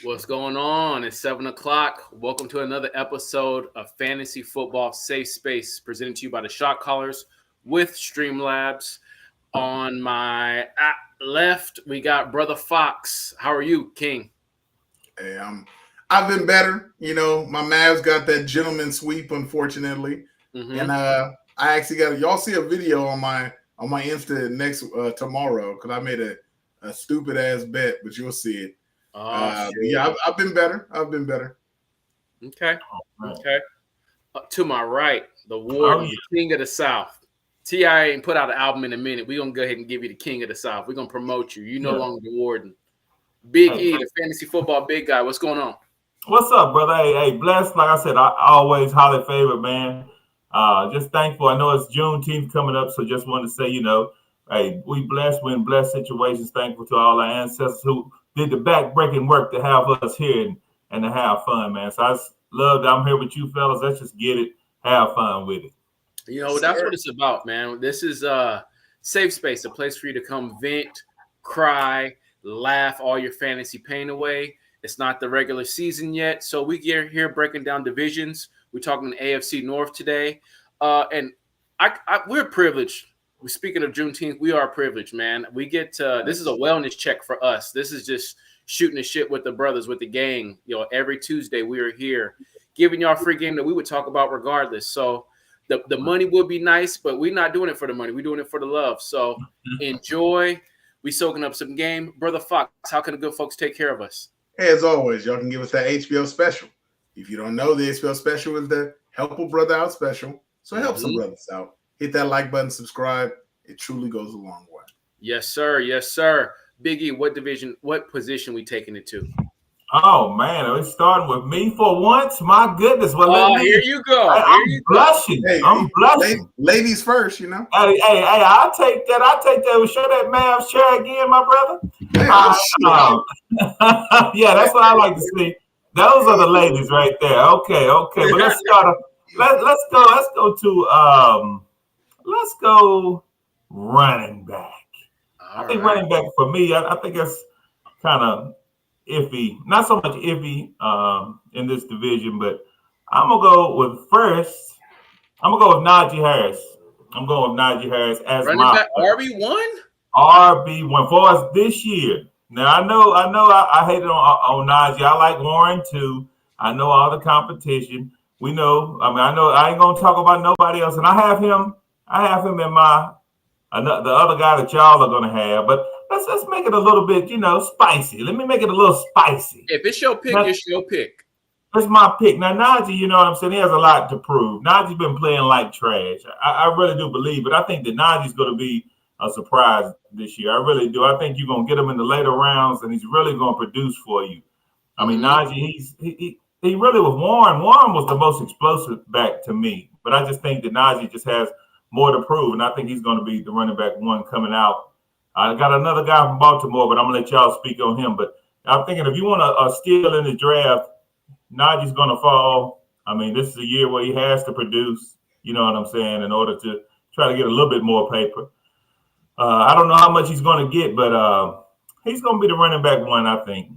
What's going on? It's 7 o'clock. Welcome to another episode of Fantasy Football Safe Space, presented to you by the Shot Callers with Streamlabs. On my left, we got Brother Fox. How are you, King? Hey, I've been better. My Mavs got that gentleman sweep, unfortunately, and I actually got y'all see a video on my Insta next tomorrow because I made a stupid ass bet, but you'll see it. Yeah, I've been better. Okay. To my right, the Warden, King of the South. T.I. ain't put out an album in a minute. We're going to go ahead and give you the King of the South. We're going to promote you. You no longer the Warden. Big E, the fantasy football big guy. What's going on? What's up, brother? Hey, blessed. Like I said, I always highly favored, man. Just thankful. I know it's Juneteenth coming up, so just want to say, hey, we blessed. We're in blessed situations. Thankful to all our ancestors who did the back-breaking work to have us here and to have fun, man. So I just love that I'm here with you fellas. Let's just get it. Have fun with it. That's what it's about, man. This is a safe space, a place for you to come vent, cry, laugh all your fantasy pain away. It's not the regular season yet, so we get here breaking down divisions. We're talking the AFC North today, and we're privileged. Speaking of Juneteenth, we are privileged, man. We get this is a wellness check for us. This is just shooting the shit with the brothers, with the gang. Every Tuesday we are here giving y'all a free game that we would talk about regardless. So the money would be nice, but we're not doing it for the money. We're doing it for the love. So enjoy. We soaking up some game. Brother Fox, how can the good folks take care of us? Hey, as always, y'all can give us that HBO special. If you don't know, the HBO special is the Help a Brother Out special. So help some brothers out. Hit that like button, subscribe. It truly goes a long way. Yes, sir. Yes, sir. Biggie, what position we taking it to? Oh, man, are we starting with me for once? My goodness. Well, here you go. I'm blushing. I'm blushing. Ladies first, Hey, I'll take that. Show that Mavs chair again, my brother. Yeah, that's what I like to see. Those are the ladies right there. Okay. But let's start. Let's go running back. I think running back for me, I think that's kind of iffy. Not so much iffy in this division, but I'm going to go with Najee Harris. I'm going with Najee Harris as running my back RB1? RB1 for us this year. Now, I know I hated on Najee. I like Warren, too. I know all the competition. We know. I know I ain't going to talk about nobody else. And I have him in my the other guy that y'all are going to have. But let's make it a little bit, spicy. Let me make it a little spicy. If it's your pick, it's your pick. It's my pick. Now, Najee, you know what I'm saying? He has a lot to prove. Najee's been playing like trash. I really do believe it. I think that Najee's going to be a surprise this year. I really do. I think you're going to get him in the later rounds, and he's really going to produce for you. I mean, Najee, he really was Warren. Warren was the most explosive back to me. But I just think that Najee just has more to prove, and I think he's going to be the running back one coming out. I got another guy from Baltimore, but I'm going to let y'all speak on him. But I'm thinking if you want a steal in the draft, Najee's going to fall. I mean, this is a year where he has to produce, you know what I'm saying, in order to try to get a little bit more paper. I don't know how much he's going to get, but he's going to be the running back one, I think.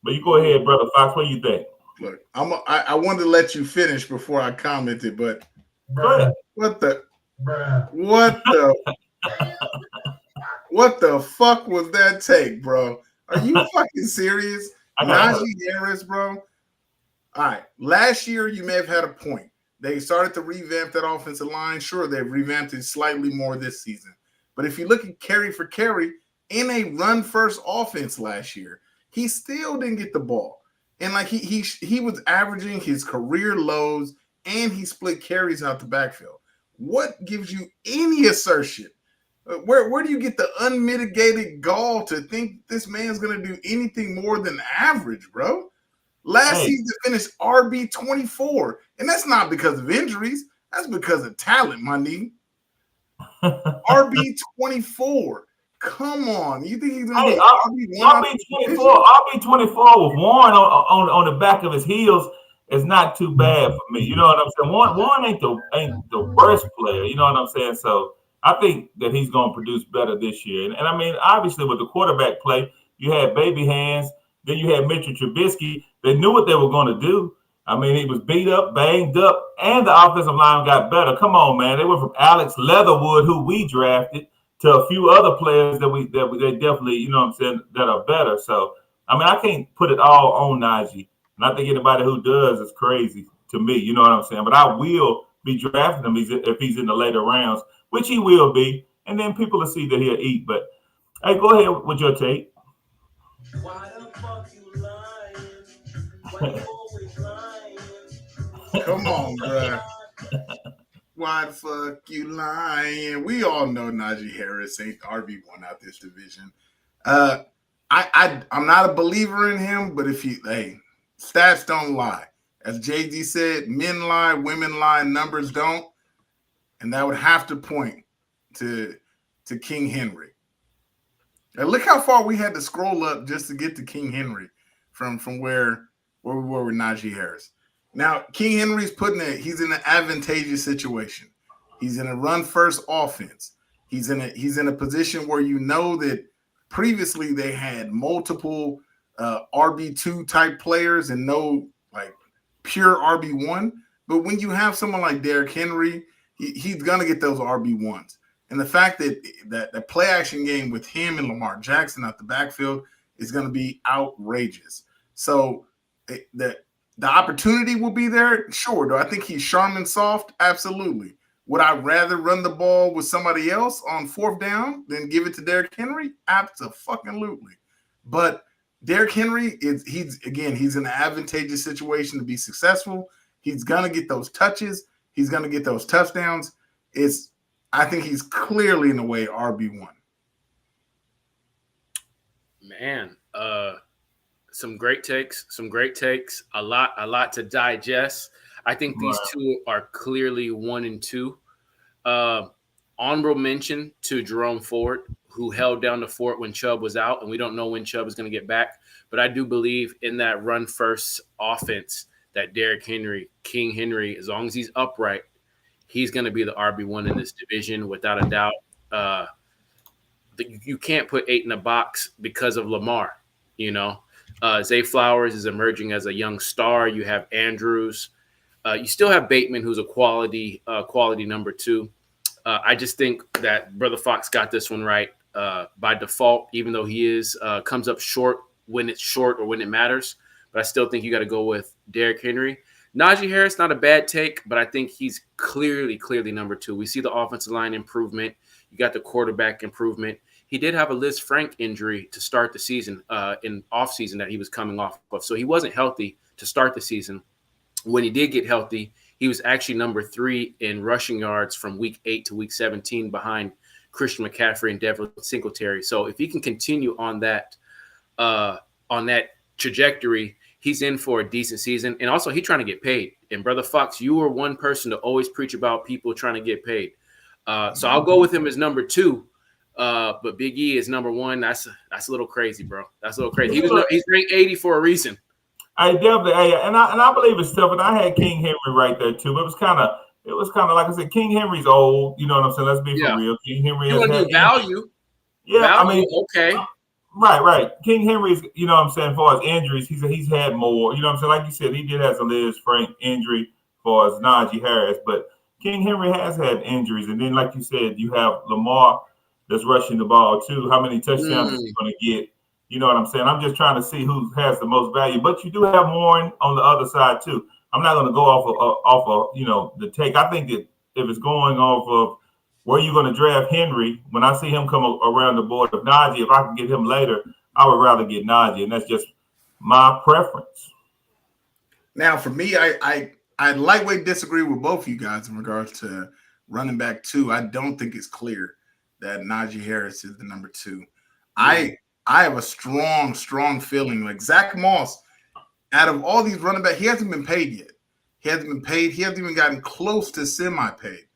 But you go ahead, Brother Fox. What do you think? Look, I wanted to let you finish before I commented, but what the fuck was that take, bro? Are you fucking serious? Najee Harris, bro. All right. Last year, you may have had a point. They started to revamp that offensive line. Sure, they've revamped it slightly more this season. But if you look at carry for carry in a run-first offense last year, he still didn't get the ball. And like he was averaging his career lows, and he split carries out the backfield. What gives you any assertion? Where do you get the unmitigated gall to think this man's going to do anything more than average, bro? Last season finished RB24, and that's not because of injuries. That's because of talent, my nigga. RB24. Come on. You think he's going to be RB24? RB24 with Warren on the back of his heels is not too bad for me. You know what I'm saying? Warren ain't the worst player. You know what I'm saying? So I think that he's going to produce better this year. And I mean, obviously with the quarterback play, you had baby hands. Then you had Mitchell Trubisky. They knew what they were going to do. I mean, he was beat up, banged up, and the offensive line got better. Come on, man. They went from Alex Leatherwood, who we drafted, to a few other players that they definitely, you know what I'm saying, that are better. So, I mean, I can't put it all on Najee. And I think anybody who does is crazy to me, you know what I'm saying? But I will be drafting him if he's in the later rounds, which he will be. And then people will see that he'll eat. But, hey, go ahead with your take. Why the fuck you lying? Why you always lying? Come on, bro. Why the fuck you lying? We all know Najee Harris ain't the RB1 out this division. I'm not a believer in him, but stats don't lie. As JD said, men lie, women lie, numbers don't. And that would have to point to King Henry. Now look how far we had to scroll up just to get to King Henry from where we were with Najee Harris. Now, King Henry's he's in an advantageous situation. He's in a run-first offense. He's in a position where you know that previously they had multiple RB2 type players and no like pure RB1. But when you have someone like Derrick Henry, he's gonna get those RB1s. And the fact that the play action game with him and Lamar Jackson out the backfield is going to be outrageous. So the opportunity will be there. Sure. Do I think he's Charmin soft? Absolutely. Would I rather run the ball with somebody else on fourth down than give it to Derrick Henry? Absolutely. But Derrick Henry he's in an advantageous situation to be successful. He's going to get those touches. He's going to get those touchdowns. I think he's clearly in a way RB1. Man, some great takes. A lot to digest. I think these two are clearly 1 and 2. Honorable mention to Jerome Ford, who held down the fort when Chubb was out, and we don't know when Chubb is going to get back. But I do believe in that run-first offense that Derrick Henry, King Henry, as long as he's upright, he's going to be the RB1 in this division without a doubt. You can't put 8 in a box because of Lamar, you know. Zay Flowers is emerging as a young star. You have Andrews. You still have Bateman, who's a quality number 2. I just think that Brother Fox got this one right by default, even though he comes up short when it's short or when it matters. But I still think you got to go with Derrick Henry. Najee Harris, not a bad take, but I think he's clearly number 2. We see the offensive line improvement. You got the quarterback improvement. He did have a Liz Frank injury to start the season in offseason that he was coming off of. So he wasn't healthy to start the season. When he did get healthy, he was actually number 3 in rushing yards from week 8 to week 17 behind Christian McCaffrey and Devin Singletary. So if he can continue on that trajectory, he's in for a decent season. And also, he's trying to get paid. And Brother Fox, you were one person to always preach about people trying to get paid. So I'll go with him as number 2. But Big E is number 1. That's a little crazy, bro. That's a little crazy. He's ranked 80 for a reason. I definitely, and I believe it's tough. And I had King Henry right there too. It was kind of like I said, King Henry's old. You know what I'm saying? Let's be for real. King Henry has had value. Yeah, value, I mean, okay. Right. King Henry's, you know what I'm saying, as far as injuries, he's had more. You know what I'm saying? Like you said, he did have a Liz Frank injury as far as Najee Harris, but King Henry has had injuries. And then, like you said, you have Lamar that's rushing the ball too. How many touchdowns is he going to get? You know what I'm saying? I'm just trying to see who has the most value. But you do have Warren on the other side too. I'm not going to go off of the take. I think that if it's going off of where you're going to draft Henry, when I see him come around the board of Najee, if I can get him later, I would rather get Najee, and that's just my preference. Now, for me, I lightweight disagree with both of you guys in regards to running back 2. I don't think it's clear that Najee Harris is the number 2. I have a strong feeling like Zach Moss, out of all these running backs, he hasn't been paid yet. He hasn't even gotten close to semi-paid.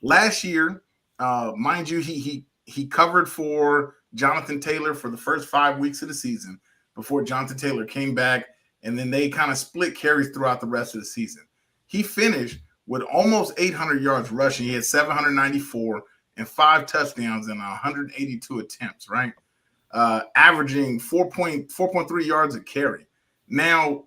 Last year, mind you, he covered for Jonathan Taylor for the first 5 weeks of the season before Jonathan Taylor came back, and then they kind of split carries throughout the rest of the season. He finished with almost 800 yards rushing. He had 794 and 5 touchdowns and 182 attempts, right? averaging 4.3 yards a carry. Now,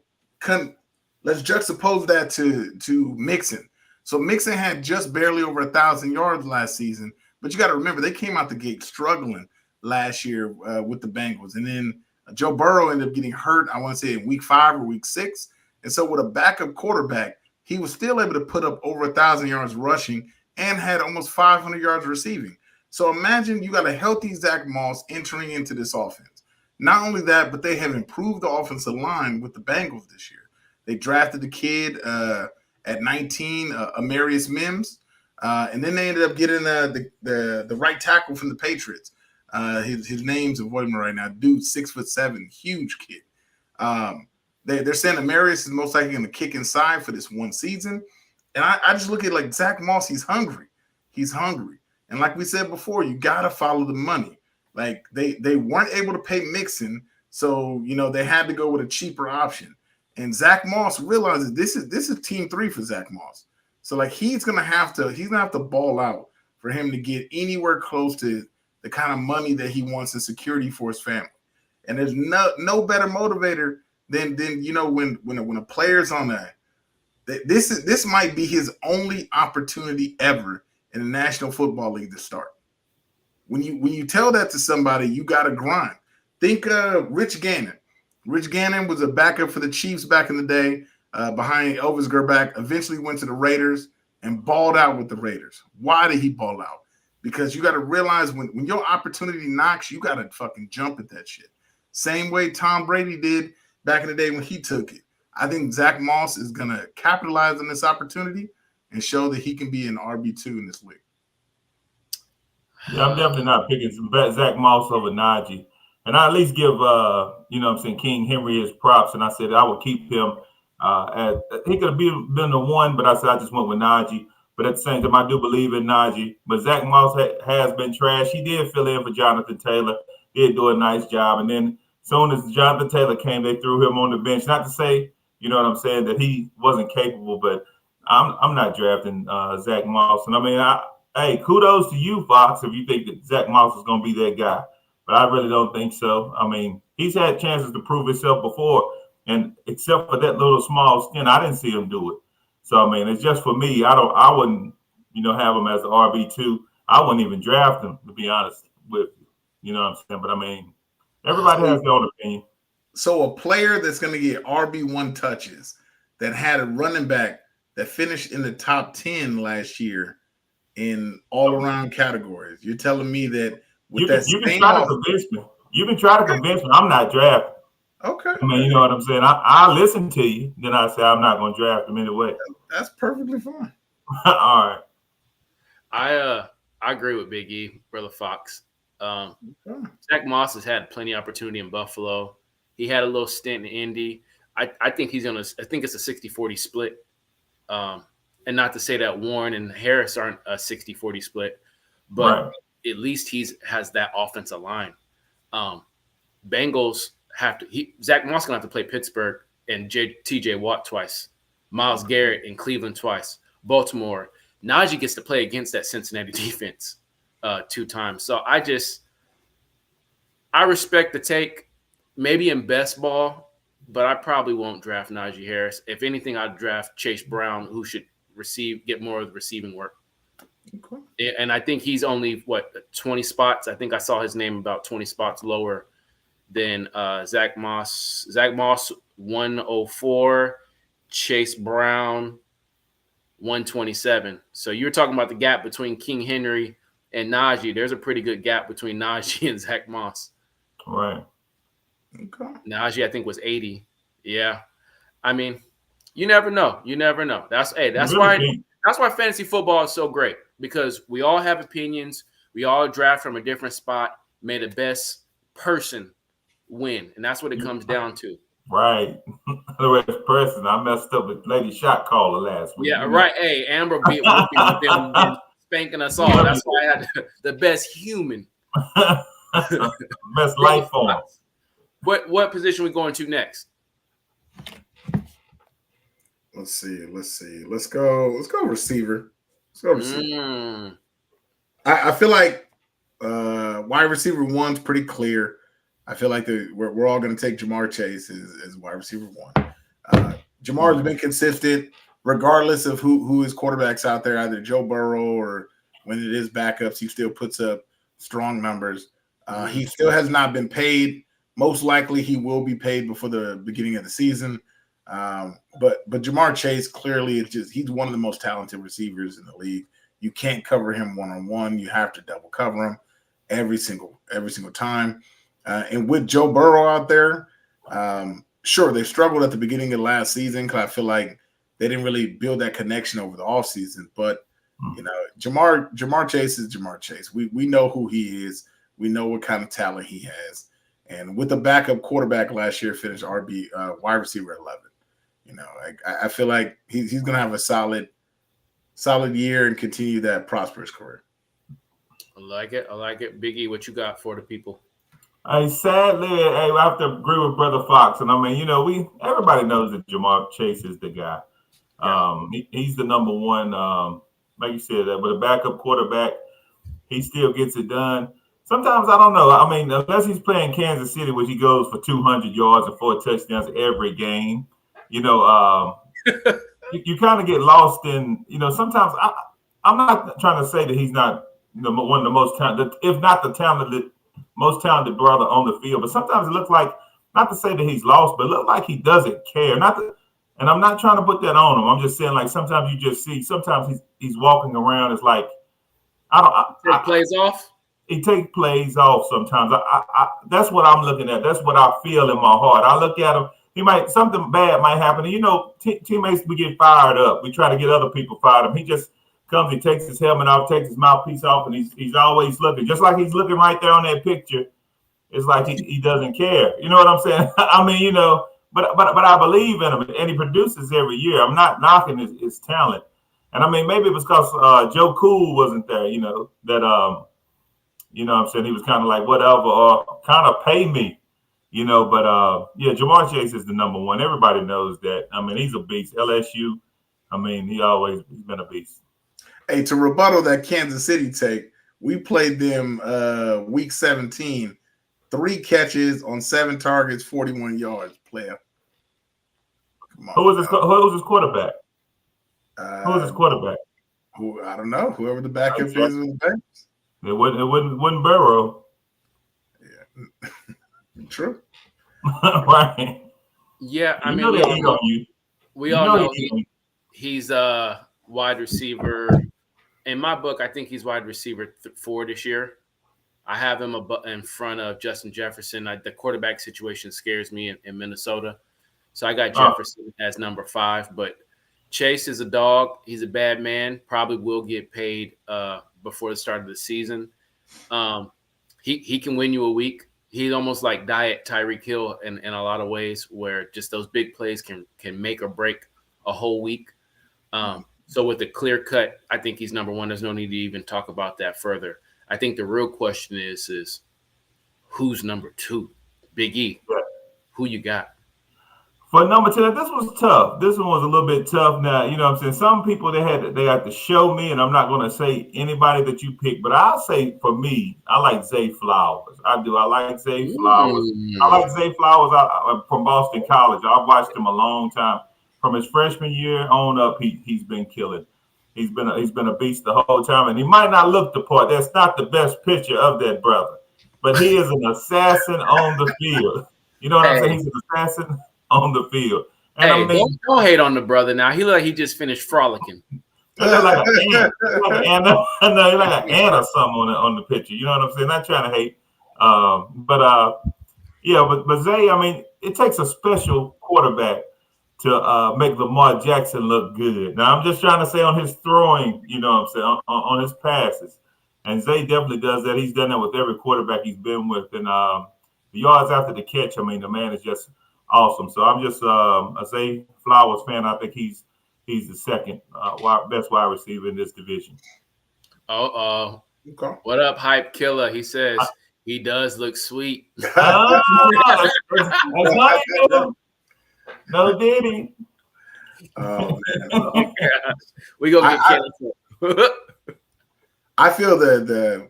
let's juxtapose that to Mixon. So Mixon had just barely over 1,000 yards last season, but you got to remember they came out the gate struggling last year with the Bengals, and then Joe Burrow ended up getting hurt. I want to say in week 5 or week 6, and so with a backup quarterback, he was still able to put up over 1,000 yards rushing and had almost 500 yards receiving. So imagine you got a healthy Zach Moss entering into this offense. Not only that, but they have improved the offensive line with the Bengals this year. They drafted the kid at 19, Amarius Mims, and then they ended up getting the right tackle from the Patriots. His name's avoiding me right now. Dude, 6'7", huge kid. They're saying Amarius is most likely going to kick inside for this one season. And I just look at like Zach Moss, he's hungry. He's hungry. And like we said before, you got to follow the money. Like they weren't able to pay Mixon, so they had to go with a cheaper option. And Zach Moss realizes this is team 3 for Zach Moss. So like he's gonna have to ball out for him to get anywhere close to the kind of money that he wants and security for his family. And there's no better motivator than when a player's on that. This might be his only opportunity ever in the National Football League to start. When you tell that to somebody, you got to grind. Think Rich Gannon. Rich Gannon was a backup for the Chiefs back in the day behind Elvis Grbac, eventually went to the Raiders and balled out with the Raiders. Why did he ball out? Because you got to realize when your opportunity knocks, you got to fucking jump at that shit. Same way Tom Brady did back in the day when he took it. I think Zach Moss is going to capitalize on this opportunity and show that he can be an RB2 in this league. Yeah, I'm definitely not picking Zach Moss over Najee. And I at least give, King Henry his props. And I said I would keep him. He could have been the one, but I said I just went with Najee. But at the same time, I do believe in Najee. But Zach Moss has been trash. He did fill in for Jonathan Taylor. Did do a nice job. And then as soon as Jonathan Taylor came, they threw him on the bench. Not to say, that he wasn't capable, but I'm not drafting Zach Moss. And I mean, hey, kudos to you, Fox, if you think that Zach Moss is going to be that guy. But I really don't think so. I mean, he's had chances to prove himself before, and except for that little small stint, I didn't see him do it. So, I mean, it's just for me. I wouldn't, have him as an RB2. I wouldn't even draft him, to be honest with you. You know what I'm saying? But, I mean, everybody has their own opinion. So a player that's going to get RB1 touches that had a running back that finished in the top 10 last year in all-around categories, you're telling me that you can try to convince me. You can try to convince me. I'm not drafting. Okay. I mean, you know what I'm saying? I listen to you. Then I say I'm not going to draft him anyway. That's perfectly fine. All right. I agree with Big E, Brother Fox. Zach Moss has had plenty of opportunity in Buffalo. He had a little stint in Indy. I think it's a 60-40 split. And not to say that Warren and Harris aren't a 60-40 split, but right. At least has that offensive line. Bengals Zach Moss gonna have to play Pittsburgh and TJ Watt twice, Myles Garrett in Cleveland twice, Baltimore. Najee gets to play against that Cincinnati defense 2 times. So I respect the take. Maybe in best ball, but I probably won't draft Najee Harris. If anything, I'd draft Chase Brown, who should get more of the receiving work. Okay. And I think he's only 20 spots. I think I saw his name about 20 spots lower than Zach Moss. Zach Moss 104, Chase Brown 127. So you're talking about the gap between King Henry and Najee. There's a pretty good gap between Najee and Zach Moss. Right. Okay. Najee, I think, was 80. Yeah. I mean, you never know. That's why fantasy football is so great, because we all have opinions. We all draft from a different spot. May the best person win. And that's what it comes down to. Right. The person, I messed up with Lady Shot Caller last week. Yeah, right. Hey, Amber beat them spanking us all. That's why I had the best human. Best life form. What position we going to next? Let's see. Let's go receiver. I feel like wide receiver 1's pretty clear. I feel like we're all going to take Jamar Chase as wide receiver 1. Jamar's been consistent regardless of who his quarterbacks out there, either Joe Burrow or when it is backups, he still puts up strong numbers. He still has not been paid. Most likely he will be paid before the beginning of the season. But Jamar Chase clearly he's one of the most talented receivers in the league. You can't cover him one-on-one. You have to double cover him every single time. And with Joe Burrow out there, sure, they struggled at the beginning of last season because I feel like they didn't really build that connection over the offseason. But, Jamar Chase is Jamar Chase. We know who he is. We know what kind of talent he has. And with the backup quarterback last year, finished wide receiver 11. I feel like he's going to have a solid year and continue that prosperous career. I like it. Big E, what you got for the people? Sadly, I have to agree with Brother Fox. And I mean, everybody knows that Jamar Chase is the guy. Yeah. He's the number one, like you said, with a backup quarterback, he still gets it done. Sometimes I don't know. I mean, unless he's playing Kansas City, which he goes for 200 yards and 4 touchdowns every game, you kind of get lost in, sometimes I'm not trying to say that he's not one of the most talented, if not the most talented brother on the field, but sometimes it looks like, not to say that he's lost, but it looks like he doesn't care. And I'm not trying to put that on him. I'm just saying, like, sometimes you just see, sometimes he's walking around. It's like, Take plays off. He takes plays off sometimes. That's what I'm looking at. That's what I feel in my heart. I look at him. Something bad might happen. And, teammates, we get fired up. We try to get other people fired up. He just comes, he takes his helmet off, takes his mouthpiece off, and he's always looking. Just like he's looking right there on that picture. It's like he doesn't care. You know what I'm saying? I mean, but I believe in him, and he produces every year. I'm not knocking his talent. And I mean, maybe it was because Joe Cool wasn't there, that you know what I'm saying, he was kind of like, whatever, or kind of pay me, but Jamar Chase is the number one. Everybody knows that. I mean, he's a beast. LSU, I mean, he's been a beast. Hey, to rebuttal that Kansas City take, we played them week 17, 3 catches on 7 targets, 41 yards, player. Come on, who was his quarterback? Who was his quarterback? I don't know. Whoever the backup is with the Bengals. It wouldn't Burrow. Yeah, true. Right. Yeah, I mean, we all know he's a wide receiver. In my book, I think he's wide receiver 4 this year. I have him in front of Justin Jefferson. The quarterback situation scares me in Minnesota, so I got Jefferson as number 5. But Chase is a dog. He's a bad man. Probably will get paid before the start of the season. He can win you a week. He's almost like Diet Tyreek Hill in a lot of ways, where just those big plays can make or break a whole week. So with the clear cut, I think he's number 1. There's no need to even talk about that further. I think the real question is who's number 2? Big E, who you got? For number 10, this was tough. This one was a little bit tough. Now, you know what I'm saying? Some people, they had to show me, and I'm not going to say anybody that you pick, but I'll say for me, I like Zay Flowers. I do. I like Zay Flowers. I like Zay Flowers from Boston College. I've watched him a long time. From his freshman year on up, he's been killing. He's been a beast the whole time, and he might not look the part. That's not the best picture of that brother, but he is an assassin on the field. You know what I'm saying? He's an assassin on the field. And hey, I mean, don't hate on the brother now. He look like he just finished frolicking. Like an ant, like an ant or something on the picture. You know what I'm saying? Not trying to hate, but Zay. I mean, it takes a special quarterback to make Lamar Jackson look good. Now, I'm just trying to say on his throwing, you know what I'm saying, on his passes. And Zay definitely does that. He's done that with every quarterback he's been with. And the yards after the catch, I mean, the man is just awesome. So I'm just a Zay Flowers fan. I think he's the second best wide receiver in this division. Okay. What up, Hype Killer? He says he does look sweet. That's no Diddy. Oh man, we gonna get canceled. I feel that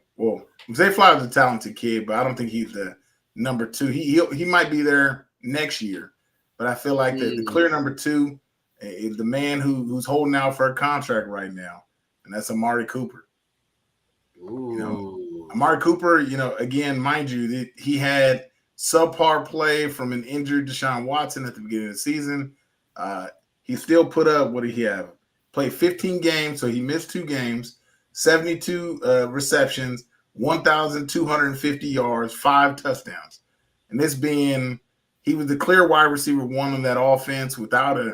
Zay Flowers is a talented kid, but I don't think he's the number 2. He might be there next year, but I feel like the clear number 2 is the man who's holding out for a contract right now, and that's Amari Cooper. Ooh. You know, Amari Cooper, you know, again, mind you, he had subpar play from an injured Deshaun Watson at the beginning of the season. He still put up, what did he have? Played 15 games, so he missed 2 games, 72 receptions, 1,250 yards, 5 touchdowns. And this being, he was the clear wide receiver 1 on that offense with honestly,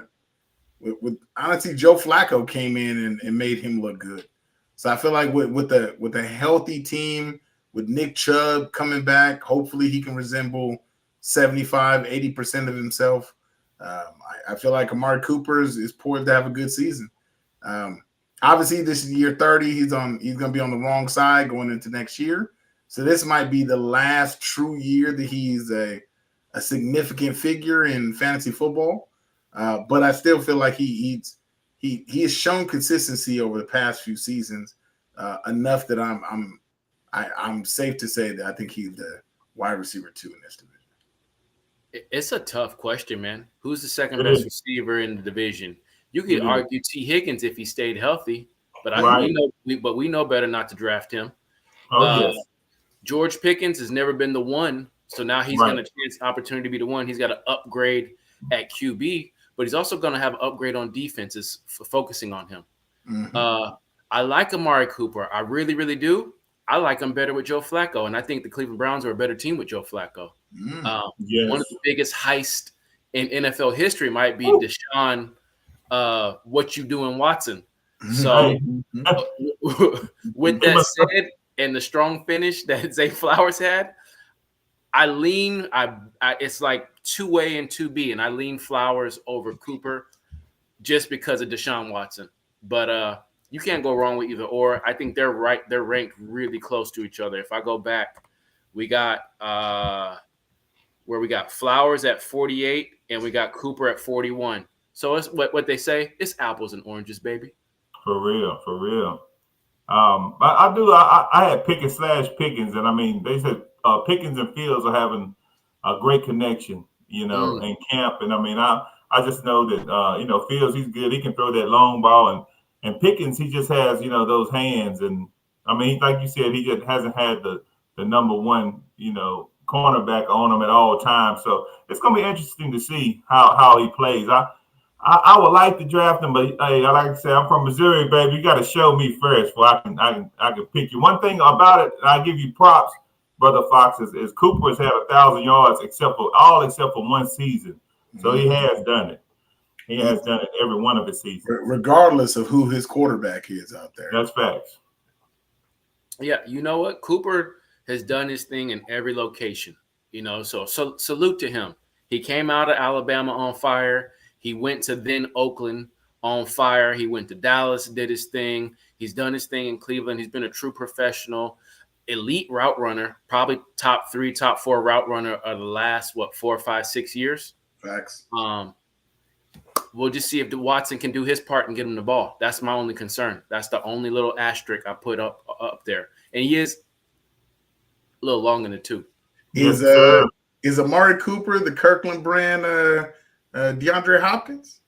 Joe Flacco came in and made him look good. So I feel like with a healthy team, with Nick Chubb coming back, hopefully he can resemble 75-80% of himself. I feel like Amari Cooper is poised to have a good season. Obviously, this is year 30. He's going to be on the wrong side going into next year. So this might be the last true year that he's a significant figure in fantasy football. But I still feel like he has shown consistency over the past few seasons enough that I'm safe to say that I think he's the wide receiver 2 in this division. It's a tough question, man. Who's the second best receiver in the division? You could argue T. Higgins if he stayed healthy, but we know better not to draft him. Yes. George Pickens has never been the one, so now he's going to chance opportunity to be the one. He's got to upgrade at QB, but he's also going to have an upgrade on defenses for focusing on him. Mm-hmm. I like Amari Cooper. I really, really do. I like him better with Joe Flacco, and I think the Cleveland Browns are a better team with Joe Flacco. One of the biggest heists in NFL history might be Deshaun, what you doing, Watson. So with that said, and the strong finish that Zay Flowers had, I lean. It's like 2A and 2B, and I lean Flowers over Cooper just because of Deshaun Watson. But you can't go wrong with either or. I think they're right. They're ranked really close to each other. If I go back, we got where we got Flowers at 48 and we got Cooper at 41. So it's what they say. It's apples and oranges, baby. For real. I had Pickens/Pickens, and I mean they said Pickens and Fields are having a great connection, you know, in camp. And I mean I just know that Fields, he's good. He can throw that long ball, and Pickens, he just has, those hands. And I mean, like you said, he just hasn't had the number 1, cornerback on him at all times. So it's gonna be interesting to see how he plays. I would like to draft him, but hey, I like to say I'm from Missouri, baby. You got to show me first before I can pick you. One thing about it, I give you props, Brother Fox, is Cooper has had 1,000 yards except for one season. So he has done it. He has done it every one of his seasons, regardless of who his quarterback is out there. That's facts. Yeah, you know what? Cooper has done his thing in every location. So salute to him. He came out of Alabama on fire. He went to then Oakland on fire. He went to Dallas, did his thing. He's done his thing in Cleveland. He's been a true professional, elite route runner, probably top 3, top 4 route runner of the last, 4, 5, 6 years. Facts. We'll just see if Watson can do his part and get him the ball. That's my only concern. That's the only little asterisk I put up there. And he is a little long in the tooth. Is Amari Cooper the Kirkland brand DeAndre Hopkins?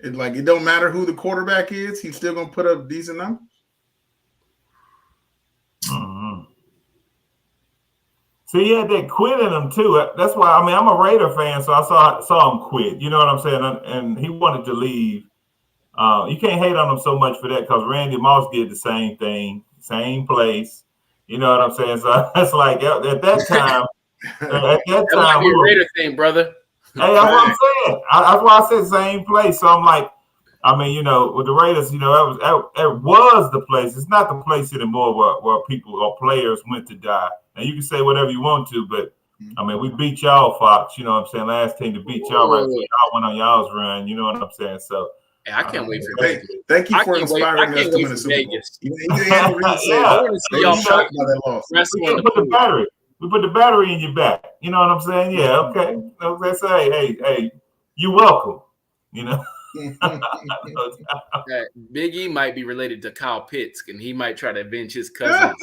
It don't matter who the quarterback is, he's still gonna put up decent numbers. Mm-hmm. So he had that quit in him too. That's why I'm a Raider fan, so I saw him quit. You know what I'm saying? And he wanted to leave. You can't hate on him so much for that because Randy Moss did the same thing, same place. You know what I'm saying? So it's like at that time. That might be a Raider thing, brother. Hey, that's what I'm saying. That's why I said same place. So I'm like, with the Raiders, it was the place. It's not the place anymore where people or players went to die. And you can say whatever you want to, but we beat y'all, Fox. You know what I'm saying? Last team to beat y'all, right? So y'all went on y'all's run. You know what I'm saying? So I can't wait for Vegas. Thank you for inspiring us to win the Super Bowl. I want to see y'all shocked by that loss. We put the battery in your back. You know what I'm saying? Yeah, okay. They say, hey, you're welcome. Big E might be related to Kyle Pitts, and he might try to avenge his cousin.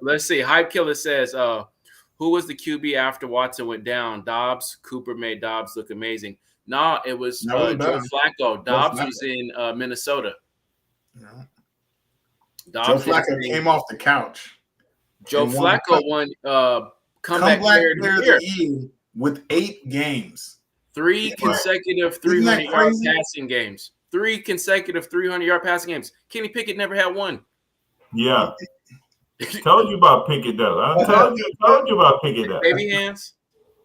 Let's see. Hype Killer says, who was the QB after Watson went down? Dobbs. Cooper made Dobbs look amazing. No, it was No, Joe Flacco. Dobbs Flacco. was in Minnesota. No. Dobbs Joe Flacco came off the couch. Joe and won Flacco won comeback player of the year with 8 games. 3 consecutive 300-yard passing games. 3 consecutive 300-yard passing games. Kenny Pickett never had one. Yeah. Told you about Pickett though. I told you about Pickett though. Baby hands.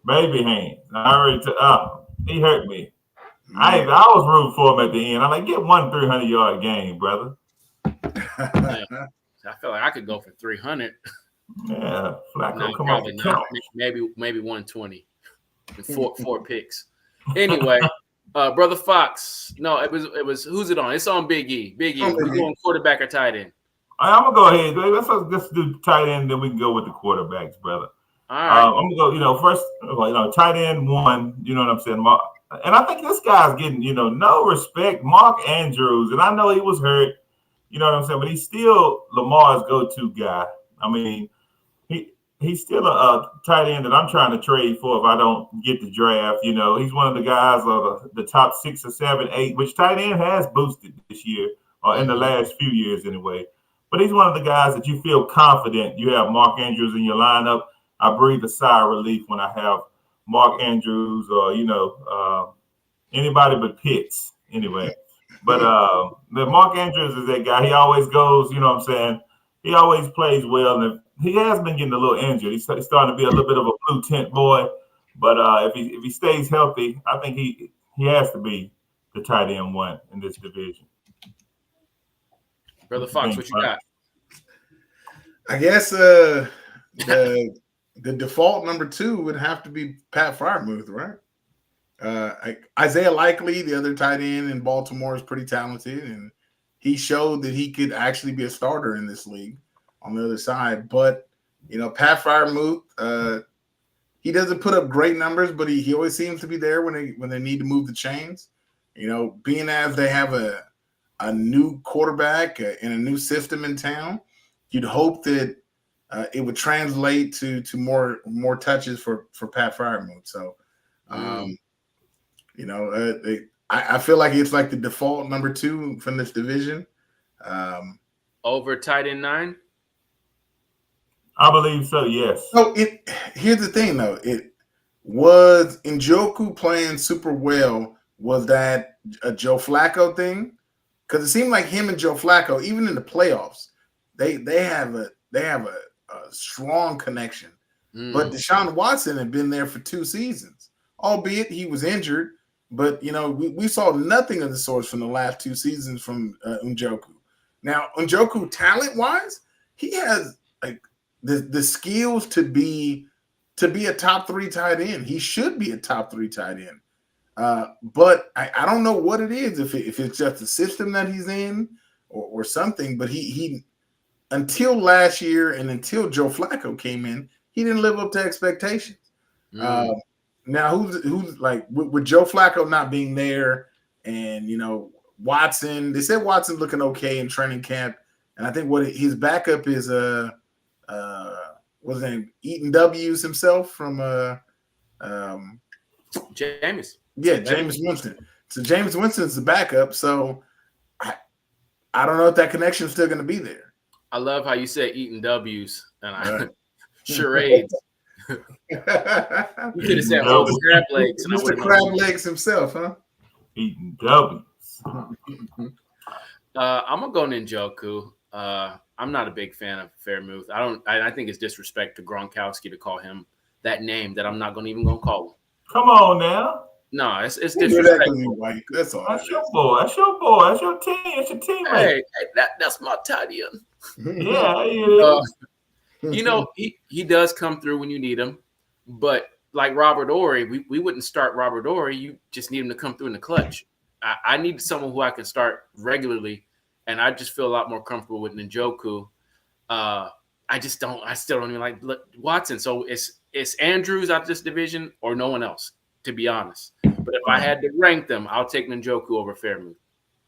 Baby hands. I already he hurt me. I was rooting for him at the end. I'm like, get one 300-yard game, brother. Yeah. I feel like I could go for 300. Yeah, Flacco, No, come probably on. not. Maybe 120. And four picks. Anyway, Brother Fox. No, it was who's it on? It's on Big E. Big E. We're going quarterback or tight end. I'm gonna go ahead. Let's do tight end, then we can go with the quarterbacks, brother. All right. I'm gonna go. First, tight end 1. You know what I'm saying? And I think this guy's getting, no respect. Mark Andrews, and I know he was hurt. You know what I'm saying? But he's still Lamar's go-to guy. I mean, he's still a tight end that I'm trying to trade for if I don't get the draft. He's one of the guys of the top 6 or 7, 8, which tight end has boosted this year or in the last few years anyway. But he's one of the guys that you feel confident you have Mark Andrews in your lineup. I breathe a sigh of relief when I have Mark Andrews or, anybody but Pitts anyway. But the Mark Andrews is that guy. He always goes, you know what I'm saying? He always plays well. And he has been getting a little injured. He's starting to be a little bit of a blue tent boy. But if he stays healthy, I think he has to be the tight end 1 in this division. Brother Fox, what you got? I guess the default number 2 would have to be Pat Freiermuth, right? Isaiah Likely, the other tight end in Baltimore, is pretty talented, and he showed that he could actually be a starter in this league on the other side. But Pat Freiermuth, he doesn't put up great numbers, but he always seems to be there when they need to move the chains. Being as they have a new quarterback and a new system in town, you'd hope that it would translate to more touches for Pat Freiermuth. So, I feel like it's like the default number 2 from this division. Over tight end 9? I believe so, yes. So here's the thing, though. It was Njoku playing super well. Was that a Joe Flacco thing? Because it seemed like him and Joe Flacco, even in the playoffs, they have a strong connection. But Deshaun Watson had been there for 2 seasons, albeit he was injured. But we saw nothing of the sorts from the last 2 seasons from Njoku. Now, Njoku, talent-wise, he has like the skills to be a top 3 tight end. He should be a top 3 tight end. But I don't know what it is, if it's just the system that he's in or something. But he until last year and until Joe Flacco came in, he didn't live up to expectations. Now who's like with Joe Flacco not being there, and Watson, they said Watson looking okay in training camp, and I think what his backup is what's his name, Eaton W's himself from Jameis. Yeah, Jameis Winston. So Jameis Winston's the backup. So I don't know if that connection is still going to be there. I love how you said eating W's and charades. You could have said crab legs. Mr. Crab Legs himself, huh? Eating W's. I'm gonna go Njoku. I'm not a big fan of Freiermuth. I think it's disrespect to Gronkowski to call him that name that I'm not even gonna call him. Come on now. No, it's disrespectful. That's all. That's your boy. That's your boy. That's your team. That's your teammate. Hey, that's my tight end. Yeah. He does come through when you need him, but like Robert Ory, we wouldn't start Robert Ory. You just need him to come through in the clutch. I need someone who I can start regularly, and I just feel a lot more comfortable with Njoku. I still don't even like Watson. So it's Andrews out of this division or no one else, to be honest. But if I had to rank them, I'll take Njoku over Freiermuth.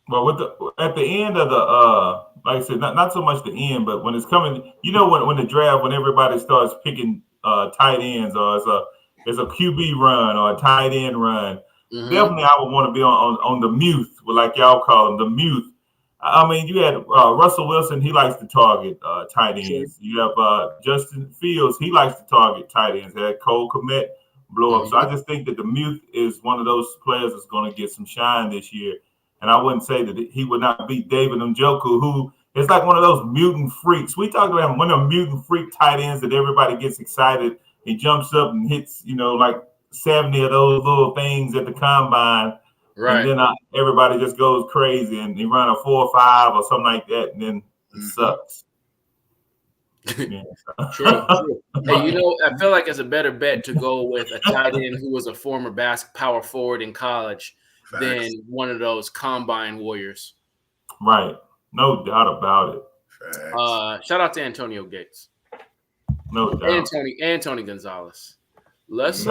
Well, at the end of the like I said, not so much the end, but when it's coming, when the draft, when everybody starts picking tight ends, or it's a QB run or a tight end run, definitely I would want to be on the mute, like y'all call them, the mute. I mean, you had Russell Wilson, he likes to target tight ends. You have Justin Fields, he likes to target tight ends. Had Cole Kmet blow up. So I just think that the mute is one of those players that's going to get some shine this year. And I wouldn't say that he would not beat David Njoku, who is like one of those mutant freaks. We talked about him, one of the mutant freak tight ends that everybody gets excited. He jumps up and hits, like 70 of those little things at the combine. Right. And then everybody just goes crazy and he run a 4.5 or something like that, and then it sucks. Yeah. True. Hey, I feel like it's a better bet to go with a tight end who was a former power forward in college than one of those combine warriors. Right. No doubt about it. Shout out to Antonio Gates. No doubt. And Tony Gonzalez. Let's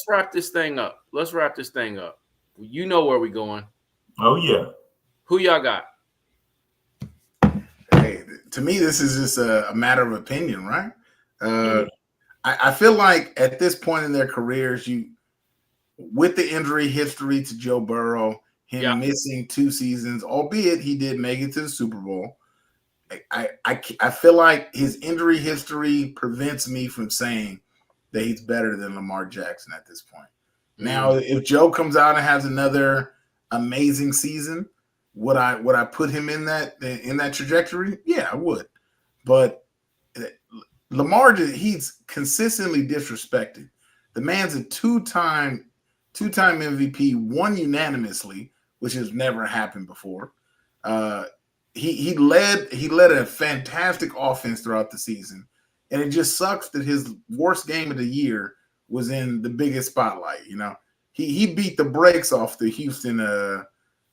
wrap this thing up. You know where we're going. Oh, yeah. Who y'all got? Hey, to me, this is just a matter of opinion, right? I feel like at this point in their careers, with the injury history to Joe Burrow, him missing 2 seasons, albeit he did make it to the Super Bowl, I feel like his injury history prevents me from saying that he's better than Lamar Jackson at this point. Now, if Joe comes out and has another amazing season, would I put him in that trajectory? Yeah, I would. But Lamar, he's consistently disrespected. The man's a two-time MVP, won unanimously, which has never happened before. He led a fantastic offense throughout the season, and it just sucks that his worst game of the year was in the biggest spotlight. He beat the brakes off the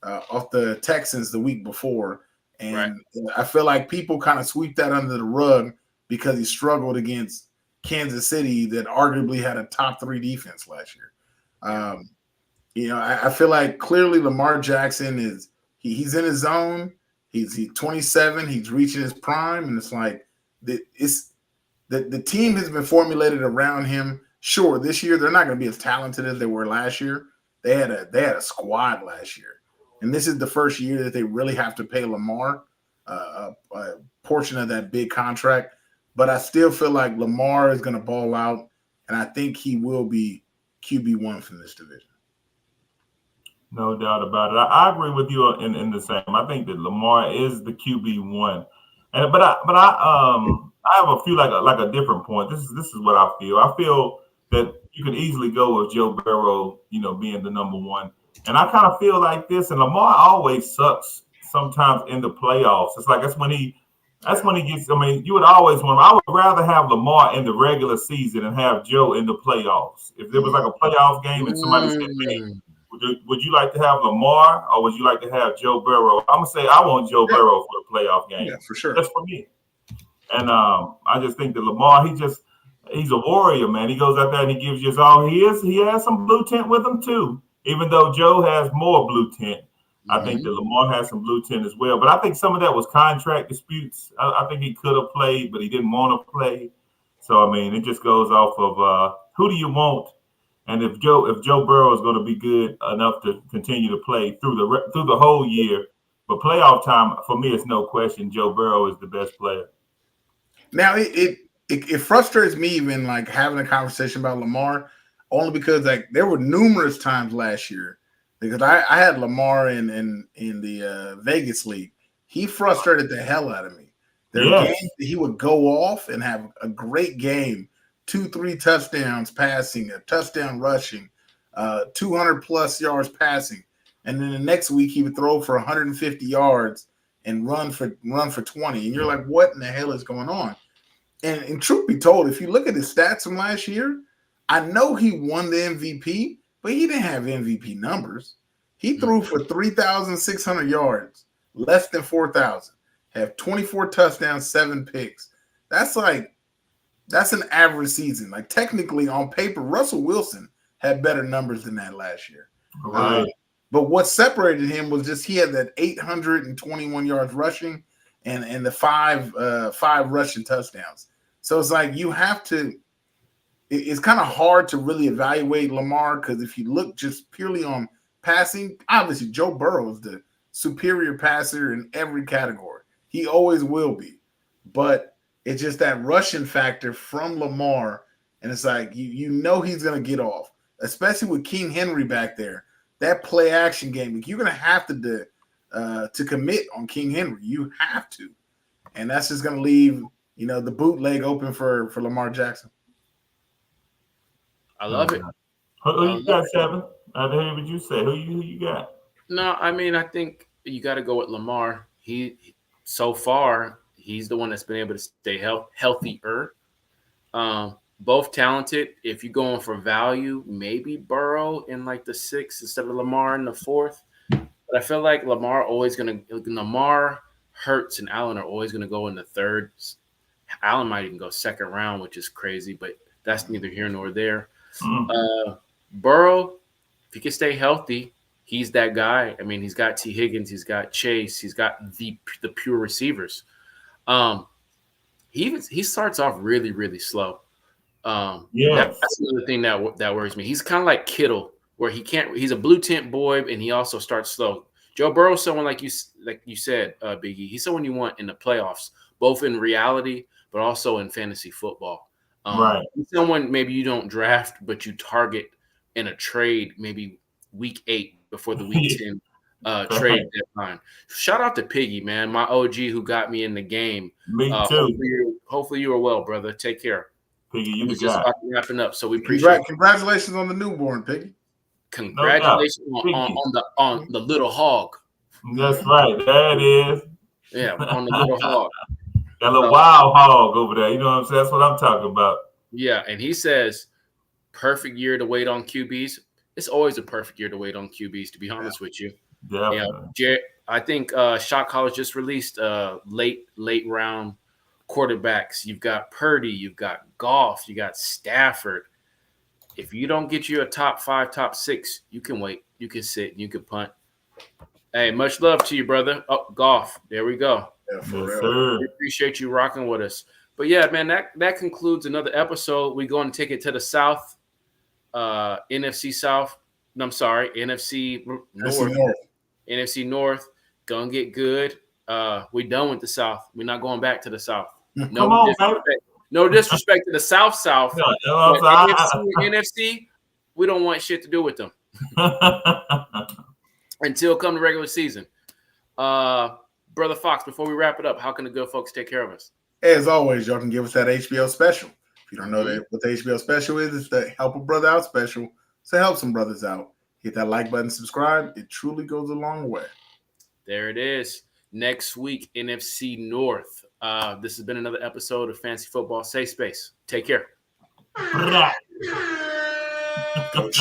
off the Texans the week before, and I feel like people kind of sweep that under the rug because he struggled against Kansas City, that arguably had a top 3 defense last year. I feel like clearly Lamar Jackson he's in his zone. He's 27. He's reaching his prime, and it's like the team has been formulated around him. Sure, this year they're not going to be as talented as they were last year. They had a squad last year, and this is the first year that they really have to pay Lamar a portion of that big contract. But I still feel like Lamar is going to ball out, and I think he will be QB1 from this division. No doubt about it. I agree with you in the same. I think that Lamar is the QB1, but I have a few like a different point. This is what I feel. I feel that you could easily go with Joe Burrow, being the number 1, and I kind of feel like this. And Lamar always sucks sometimes in the playoffs. It's like that's when he gets. I mean, you would always want. I would rather have Lamar in the regular season and have Joe in the playoffs. If there was like a playoff game and somebody said, "Hey, would you like to have Lamar or would you like to have Joe Burrow?" I'm gonna say I want Joe Burrow for the playoff game. Yeah, for sure. That's for me. And I just think that Lamar, he's a warrior, man. He goes out there and he gives you his all. He has some blue tint with him too. Even though Joe has more blue tint, I think that Lamar has some blue tint as well. But I think some of that was contract disputes. I think he could have played, but he didn't want to play. So I mean, it just goes off of who do you want. And if Joe Burrow is going to be good enough to continue to play through the whole year, but playoff time for me, it's no question Joe Burrow is the best player. Now it frustrates me even like having a conversation about Lamar, only because like there were numerous times last year because I had Lamar in the Vegas league. He frustrated the hell out of me. There were games that he would go off and have a great game. 2-3 touchdowns passing, a touchdown rushing, 200 plus yards passing, and then the next week he would throw for 150 yards and run for 20. And you're like, what in the hell is going on? And truth be told, if you look at his stats from last year, I know he won the MVP, but he didn't have MVP numbers. He threw for 3,600 yards, less than 4,000, have 24 touchdowns, 7 picks. That's an average season. Like technically on paper, Russell Wilson had better numbers than that last year. Right. But what separated him was just he had that 821 yards rushing and the five rushing touchdowns. So it's like you have to. It's kind of hard to really evaluate Lamar because if you look just purely on passing, obviously Joe Burrow is the superior passer in every category. He always will be. But it's just that rushing factor from Lamar, and it's like you know he's going to get off, especially with King Henry back there. That play action game, you're going to have to commit on King Henry. You have to. And that's just going to leave, the bootleg open for Lamar Jackson. I love it. Who you got, Seven? I heard what you say. Who you got? No, I mean, I think you got to go with Lamar. So far, he's the one that's been able to stay healthier. Both talented. If you're going for value, maybe Burrow in like the 6th instead of Lamar in the 4th. But I feel like Lamar, Hurts, and Allen are always going to go in the 3rd. Allen might even go 2nd round, which is crazy, but that's neither here nor there. Burrow, if he can stay healthy, he's that guy. I mean, he's got T. Higgins, he's got Chase, he's got the pure receivers. He starts off really, really slow. That's another thing that worries me. He's kind of like Kittle, where he's a blue tint boy, and he also starts slow. Joe Burrow is someone like you said, Biggie. He's someone you want in the playoffs, both in reality but also in fantasy football. Right. Someone maybe you don't draft, but you target in a trade maybe week 8 before the week 10 trade deadline. Shout out to Piggy, man, my OG who got me in the game. Me too. Hopefully you are well, brother. Take care. Piggy, you We're just about to wrapping up, so we appreciate it. Congratulations on the newborn, Piggy. Congratulations on the little hog. That's right. That is. Yeah, on the little hog. That little wild hog over there. You know what I'm saying? That's what I'm talking about. Yeah, and he says, perfect year to wait on QBs. It's always a perfect year to wait on QBs, to be honest with you. Yeah. I think Shot College just released late round quarterbacks. You've got Purdy, you've got Goff, you got Stafford. If you don't get you a top 5, top 6, you can wait. You can sit and you can punt. Hey, much love to you, brother. Oh, Goff. There we go. Yeah, for real. Sir. We appreciate you rocking with us. But yeah, man, that concludes another episode. We're going to take it to the South, NFC South. No, I'm sorry, NFC North. NFC North. Gonna get good. We done with the South. We're not going back to the South. No disrespect to the South. NFC, we don't want shit to do with them until come the regular season. Brother Fox, before we wrap it up, how can the good folks take care of us? As always, y'all can give us that HBO special. If you don't know what the HBO special is, it's the Help a Brother Out special. So help some brothers out. Hit that like button, subscribe. It truly goes a long way. There it is. Next week, NFC North. This has been another episode of Fantasy Football Safe Space. Take care.